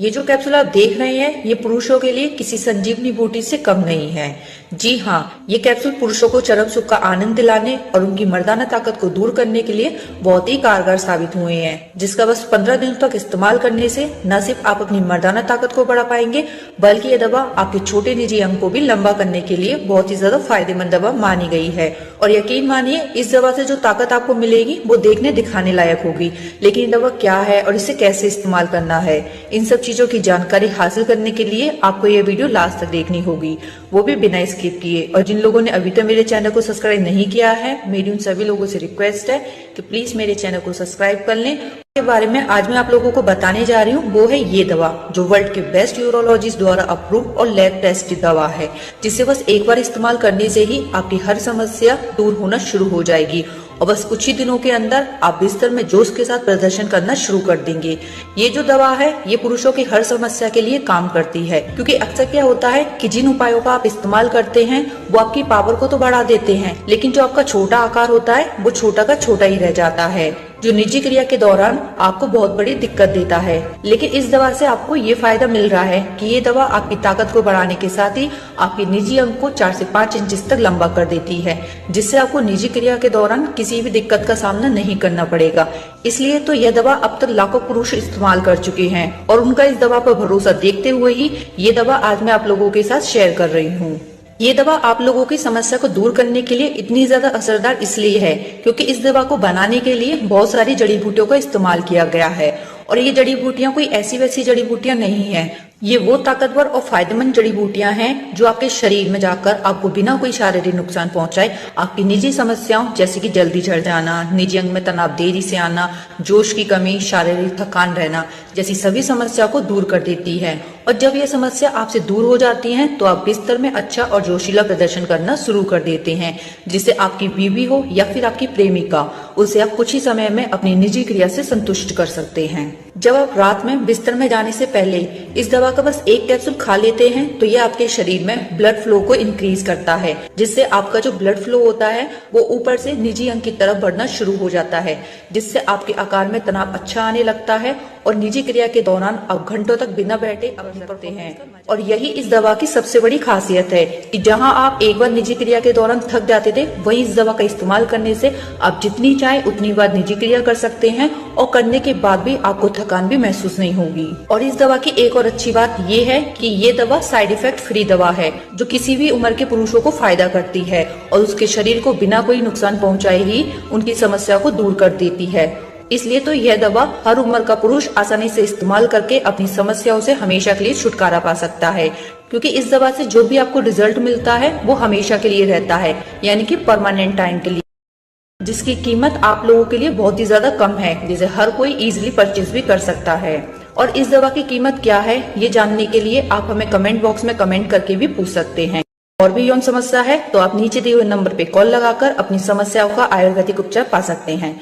ये जो कैप्सूल आप देख रहे हैं ये पुरुषों के लिए किसी संजीवनी बूटी से कम नहीं है। जी हाँ, ये कैप्सूल पुरुषों को चरम सुख का आनंद दिलाने और उनकी मर्दाना ताकत को दूर करने के लिए बहुत ही कारगर साबित हुए हैं, जिसका बस 15 दिनों तक इस्तेमाल करने से न सिर्फ आप अपनी मर्दाना ताकत को बढ़ा पाएंगे, बल्कि ये दवा आपके छोटे निजी अंग को भी लंबा करने के लिए बहुत ही ज्यादा फायदेमंद दवा मानी गई है। और यकीन मानिए, इस दवा से जो ताकत आपको मिलेगी वो देखने दिखाने लायक होगी। लेकिन ये दवा क्या है और इसे कैसे इस्तेमाल करना है, इन सब चीजों की जानकारी हासिल करने के लिए आपको ये वीडियो लास्ट तक देखनी होगी, वो भी बिना स्किप किए। और जिन लोगों ने अभी तक मेरे चैनल को सब्सक्राइब नहीं किया है, मेरी उन सभी लोगों से रिक्वेस्ट है कि प्लीज मेरे चैनल को सब्सक्राइब कर लें। के बारे में आज मैं आप लोगों को बताने जा रही हूँ वो है ये दवा, जो वर्ल्ड के बेस्ट यूरोलॉजिस्ट द्वारा अप्रूव और लैब टेस्टेड दवा है, जिसे बस एक बार इस्तेमाल करने से ही आपकी हर समस्या दूर होना शुरू हो जाएगी और बस कुछ ही दिनों के अंदर आप बिस्तर में जोश के साथ प्रदर्शन करना शुरू कर देंगे। ये जो दवा है ये पुरुषों की हर समस्या के लिए काम करती है, क्योंकि अक्सर क्या होता है कि जिन उपायों का आप इस्तेमाल करते हैं वो आपकी पावर को तो बढ़ा देते हैं, लेकिन जो आपका छोटा आकार होता है वो छोटा का छोटा ही रह जाता है, जो निजी क्रिया के दौरान आपको बहुत बड़ी दिक्कत देता है। लेकिन इस दवा से आपको ये फायदा मिल रहा है कि ये दवा आपकी ताकत को बढ़ाने के साथ ही आपके निजी अंग को 4 से 5 इंच तक लंबा कर देती है, जिससे आपको निजी क्रिया के दौरान किसी भी दिक्कत का सामना नहीं करना पड़ेगा। इसलिए तो यह दवा अब तक लाखों पुरुष इस्तेमाल कर चुके हैं और उनका इस दवा पर भरोसा देखते हुए ही ये दवा आज मैं आप लोगों के साथ शेयर कर रही हूँ। ये दवा आप लोगों की समस्या को दूर करने के लिए इतनी ज्यादा असरदार इसलिए है क्योंकि इस दवा को बनाने के लिए बहुत सारी जड़ी बूटियों का इस्तेमाल किया गया है। और ये जड़ी बूटियां कोई ऐसी वैसी जड़ी बूटियां नहीं है, ये वो ताकतवर और फायदेमंद जड़ी बूटियां हैं जो आपके शरीर में जाकर आपको बिना कोई शारीरिक नुकसान पहुंचाए आपकी निजी समस्याओं जैसे कि जल्दी झड़ जाना, निजी अंग में तनाव देरी से आना, जोश की कमी, शारीरिक थकान रहना जैसी सभी समस्या को दूर कर देती है। और जब ये समस्या आपसे दूर हो जाती है तो आप बिस्तर में अच्छा और जोशीला प्रदर्शन करना शुरू कर देते हैं, जिससे आपकी बीवी हो या फिर आपकी प्रेमिका, उसे आप कुछ ही समय में अपनी निजी क्रिया से संतुष्ट कर सकते हैं। जब आप रात में बिस्तर में जाने से पहले इस दवा का बस एक कैप्सूल खा लेते हैं तो ये आपके शरीर में ब्लड फ्लो को इंक्रीज करता है, जिससे आपका जो ब्लड फ्लो होता है वो ऊपर से निजी अंग की तरफ बढ़ना शुरू हो जाता है, जिससे आपके आकार में तनाव अच्छा आने लगता है और निजी क्रिया के दौरान आप घंटों तक बिना बैठे अपने पड़ते हैं। और यही इस दवा की सबसे बड़ी खासियत है कि जहां आप एक बार निजी क्रिया के दौरान थक जाते थे, वहीं इस दवा का इस्तेमाल करने से आप जितनी चाहे उतनी बार निजी क्रिया कर सकते हैं और करने के बाद भी आपको थकान भी महसूस नहीं होगी। और इस दवा की एक और अच्छी बात ये है कि ये दवा साइड इफेक्ट फ्री दवा है, जो किसी भी उम्र के पुरुषों को फायदा करती है और उसके शरीर को बिना कोई नुकसान पहुंचाए ही उनकी समस्या को दूर कर देती है। इसलिए तो यह दवा हर उम्र का पुरुष आसानी से इस्तेमाल करके अपनी समस्याओं से हमेशा के लिए छुटकारा पा सकता है, क्योंकि इस दवा से जो भी आपको रिजल्ट मिलता है वो हमेशा के लिए रहता है, यानी कि परमानेंट टाइम के लिए, जिसकी कीमत आप लोगों के लिए बहुत ही ज्यादा कम है, जिसे हर कोई इजीली परचेज भी कर सकता है। और इस दवा की कीमत क्या है ये जानने के लिए आप हमें कमेंट बॉक्स में कमेंट करके भी पूछ सकते हैं। और भी यौन समस्या है तो आप नीचे दिए हुए नंबर पे कॉल लगाकर अपनी समस्याओं का आयुर्वेदिक उपचार पा सकते हैं।